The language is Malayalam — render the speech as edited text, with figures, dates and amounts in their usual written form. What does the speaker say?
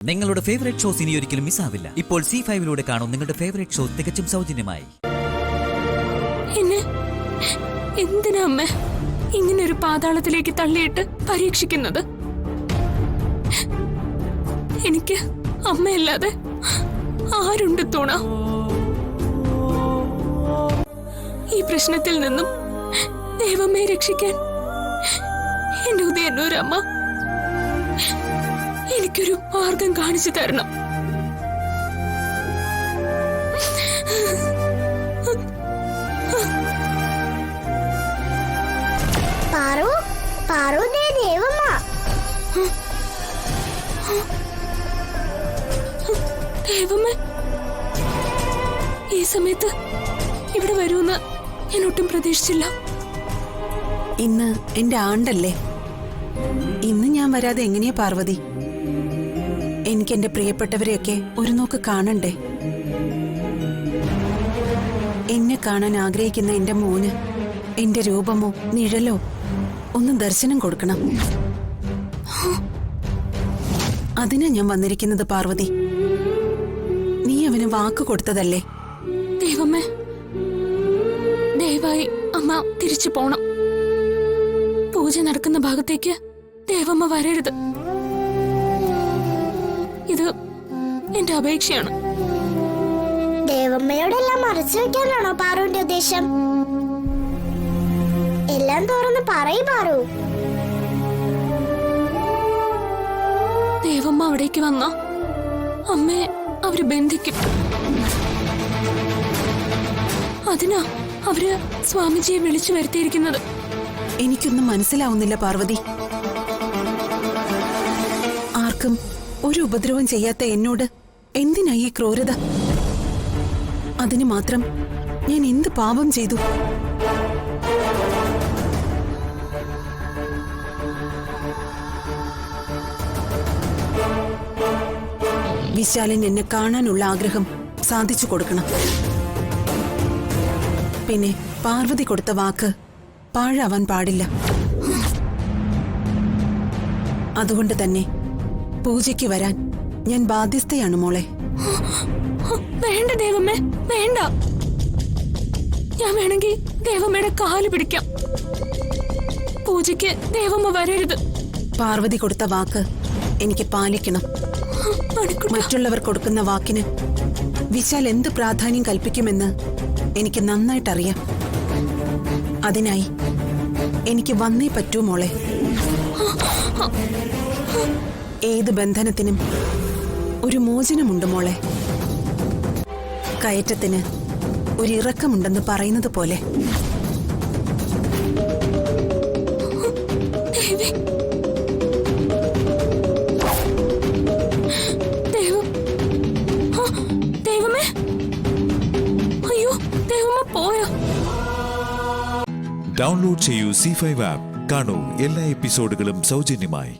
നിങ്ങളുടെ ഫേവറേറ്റ് ഷോസ് ഇനി ഒരിക്കലും മിസ്സാവില്ല. ഇപ്പോൾ C5 കാണും നിങ്ങളുടെ ഫേവറേറ്റ് ഷോ തികച്ചും സൗജന്യമായി. എന്തിനാ അമ്മ ഇങ്ങനെ ഒരു പാതാളത്തിലേക്ക് തള്ളിയിട്ട് പരീക്ഷിക്കുന്നത്? എനിക്ക് അമ്മയല്ലാതെ ആരുണ്ട് തുണ? ഈ പ്രശ്നത്തിൽ നിന്നും ദൈവമേ രക്ഷിക്കാൻ എന്റെ ഉദയന്നൂരമ്മ എനിക്കൊരു മാർഗം കാണിച്ചു തരണം. ദൈവമേ, ഈ സമയത്ത് ഇവിടെ വരുമെന്ന് ഞാൻ ഒട്ടും പ്രതീക്ഷിച്ചില്ല. ഇന്ന് എന്റെ ആണ്ടല്ലേ, ഇന്ന് ഞാൻ വരാതെ എങ്ങനെയാ പാർവതി? എനിക്ക് എന്റെ പ്രിയപ്പെട്ടവരെയൊക്കെ ഒരു നോക്ക് കാണണ്ടേ? എന്നെ കാണാൻ ആഗ്രഹിക്കുന്ന എന്റെ മോന് എന്റെ രൂപമോ നിഴലോ ഒന്ന് ദർശനം കൊടുക്കണം. അതിനാ ഞാൻ വന്നിരിക്കുന്നത് പാർവതി. നീ അവന് വാക്ക് കൊടുത്തതല്ലേ? ദൈവമേ, ദയവായി അമ്മ തിരിച്ചു പോണം. പൂജ നടക്കുന്ന ഭാഗത്തേക്ക് ദേവമ്മ വരരുത്. ഇത് എന്റെ അപേക്ഷയാണ്. ദേവമ്മയോടെല്ലാം മറച്ചു വെക്കാനാണോ പാറുവിന്റെ ഉദ്ദേശം? എല്ലാം തുറന്ന് പറയ് പാറു. ദേവമ്മ അവിടേക്ക് വന്ന അമ്മയെ അവര് ബന്ധിക്കും. അതിനാ അവര് സ്വാമിജിയെ വിളിച്ചു വരുത്തിയിരിക്കുന്നത്. എനിക്കൊന്നും മനസ്സിലാവുന്നില്ല പാർവതി. ആർക്കും ഒരു ഉപദ്രവം ചെയ്യാത്ത എന്നോട് എന്തിനാ ഈ ക്രൂരത? അതിന് മാത്രം ഞാൻ എന്ത് പാപം ചെയ്തു? വിശാലൻ എന്നെ കാണാനുള്ള ആഗ്രഹം സാധിച്ചു കൊടുക്കണം. പിന്നെ പാർവതി കൊടുത്ത വാക്ക് പാഴാവാൻ പാടില്ല. അതുകൊണ്ട് തന്നെ പൂജയ്ക്ക് വരാൻ ഞാൻ ബാധ്യസ്ഥയാണ് മോളെ. വേണ്ട ദേവമ്മേ, വേണ്ട. ഞാൻ വേണമെങ്കിൽ ദേവമ്മയുടെ കാല് പിടിക്കാം. പൂജയ്ക്ക് ദേവമ്മ വരരുത്. പാർവതി കൊടുത്ത വാക്ക് എനിക്ക് പാലിക്കണം. മറ്റുള്ളവർ കൊടുക്കുന്ന വാക്കിന് വിശാൽ എന്ത് പ്രാധാന്യം കൽപ്പിക്കുമെന്ന് എനിക്ക് നന്നായിട്ടറിയാം. അതിനായി എനിക്ക് വന്നേ പറ്റൂ മോളെ. ഏത് ബന്ധനത്തിനും ഒരു മോചനമുണ്ട് മോളെ. കയറ്റത്തിന് ഒരു ഇറക്കമുണ്ടെന്ന് പറയുന്നത് പോലെ. ഡൗൺലോഡ് ചെയ്യൂ C5 ആപ്പ്. കാണൂ എല്ലാ എപ്പിസോഡുകളും സൗജന്യമായി.